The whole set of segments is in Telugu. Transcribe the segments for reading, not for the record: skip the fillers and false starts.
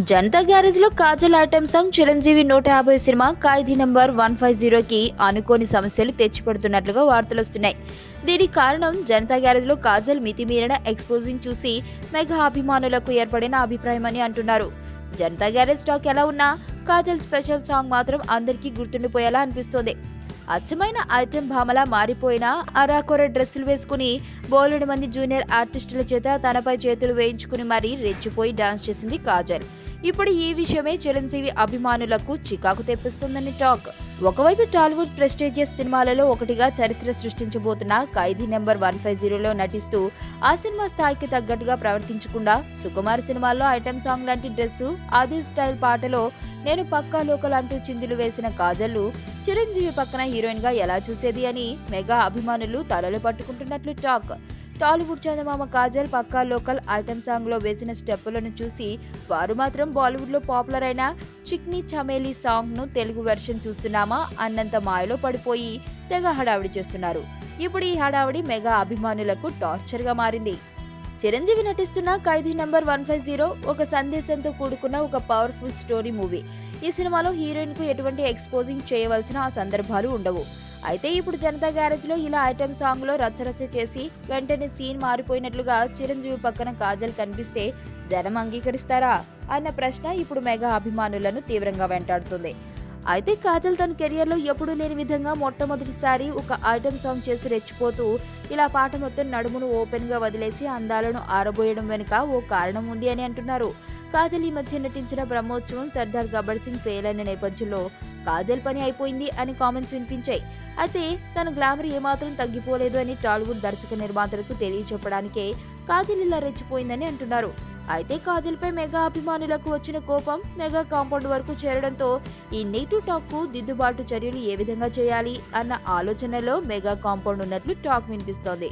జనతా గ్యారేజ్ లో Kajal item song Chiranjeevi 150 cinema Khaidi number 150కి అనుకోని సమస్యలు తెచ్చిపెడుతున్నట్లుగా వార్తలు వస్తున్నాయి. దీనికి కారణం జనతా గ్యారేజ్ లో కాజల్ మితిమీరిన ఎక్స్పోజింగ్ చూసి మెగా అభిమానులకు ఏర్పడిన అభిప్రాయం అని అంటున్నారు. జనతా గ్యారేజ్ స్టాక్ ఎలా ఉన్నా కాజల్ స్పెషల్ సాంగ్ మాత్రం అందరికీ గుర్తుండిపోయేలా అనిపిస్తోంది. అచ్చమైన ఐటెం భామలా మారిపోయిన అరాకొర డ్రెస్సులు వేసుకుని బోలెడు మంది జూనియర్ ఆర్టిస్టుల చేత తనపై చేతులు వేయించుకుని మరీ రెచ్చిపోయి డాన్స్ చేసింది కాజల్. ఇప్పుడు ఈ విషయమే చిరంజీవి అభిమానులకు చికాకు తెప్పిస్తుందని టాక్. ఒకవైపు టాలీవుడ్ ప్రెస్టీజియస్ సినిమాలలో ఒకటిగా చరిత్ర సృష్టించబోతున్న ఖైదీ నెంబర్ 150లో నటిస్తూ ఆ సినిమా స్థాయికి తగ్గట్టుగా ప్రవర్తించకుండా సుకుమార్ సినిమాల్లో ఐటెం సాంగ్ లాంటి డ్రెస్సు, ఆది స్టైల్ పాటలో నేను పక్కా లోకల్ అంటూ చిందులు వేసిన కాజల్ చిరంజీవి పక్కన హీరోయిన్ గా ఎలా చూసేది అని మెగా అభిమానులు తలలు పట్టుకుంటున్నట్లు టాక్. టాలీవుడ్ చందమామ కాజల్ పక్కా లోకల్ ఐటెం సాంగ్ లో వేసిన స్టెప్పులను చూసి వారు మాత్రం బాలీవుడ్ లో పాపులర్ అయిన చిక్నీ చమేలి సాంగ్ ను తెలుగు వెర్షన్ చూస్తున్నామా అన్నంత మాయలో పడిపోయి తెగ హడావిడి చేస్తున్నారు. ఇప్పుడు ఈ హడావిడి మెగా అభిమానులకు టార్చర్ గా మారింది. చిరంజీవి నటిస్తున్న ఖైదీ నంబర్ 150 ఒక సందేశంతో కూడుకున్న ఒక పవర్ఫుల్ స్టోరీ మూవీ. ఈ సినిమాలో హీరోయిన్ కు ఎటువంటి ఎక్స్పోజింగ్ చేయవలసిన సందర్భాలు ఉండవు. అయితే ఇప్పుడు జనతా గ్యారేజ్ లో ఇలా ఐటెం సాంగ్ లో రచ్చరచ్చ చేసి వెంటనే సీన్ మారిపోయినట్లుగా చిరంజీవి పక్కన కాజల్ కనిపిస్తే జనం అంగీకరిస్తారా అన్న ప్రశ్న ఇప్పుడు మెగా అభిమానులను తీవ్రంగా వెంటాడుతుంది. అయితే కాజల్ తన కెరియర్ లో ఎప్పుడూ లేని విధంగా మొట్టమొదటిసారి ఒక ఐటెం సాంగ్ చేసి రెచ్చిపోతూ ఇలా పాట మొత్తం నడుమును ఓపెన్ గా వదిలేసి అందాలను ఆరబోయడం వెనుక ఓ కారణం ఉంది అని అంటున్నారు. కాజల్ ఈ మధ్య నటించిన బ్రహ్మోత్సవం, సర్దార్ గబ్బర్ సింగ్ ఫెయిల్ అయిన నేపథ్యంలో కాజల్ పని అయిపోయింది అని కామెంట్స్ వినిపించాయి. అయితే తన గ్లామర్ ఏమాత్రం తగ్గిపోలేదు అని టాలీవుడ్ దర్శక నిర్మాతలకు తెలియచెప్పడానికే కాజల్ ఇలా రెచ్చిపోయిందని అంటున్నారు. అయితే కాజల్ పై మెగా అభిమానులకు వచ్చిన కోపం మెగా కాంపౌండ్ వరకు చేరడంతో ఈ నెగిటివ్ టాక్ కు దిద్దుబాటు చర్యలు ఏ విధంగా చేయాలి అన్న ఆలోచనలో మెగా కాంపౌండ్ ఉన్నట్లు టాక్ వినిపిస్తోంది.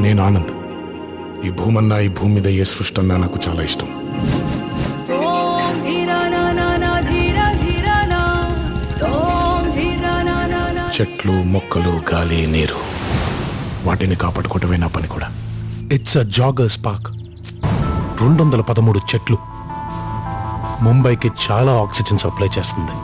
నేను ఆనంద్. ఈ భూమన్నా, ఈ భూమి మీద ఏ సృష్టి అన్నా నాకు చాలా ఇష్టం. చెట్లు, మొక్కలు, గాలి, నీరు, వాటిని కాపాడుకోవటమే నా పని కూడా. It's a joggers park. 213 చెట్లు ముంబైకి చాలా ఆక్సిజన్ సప్లై చేస్తుంది.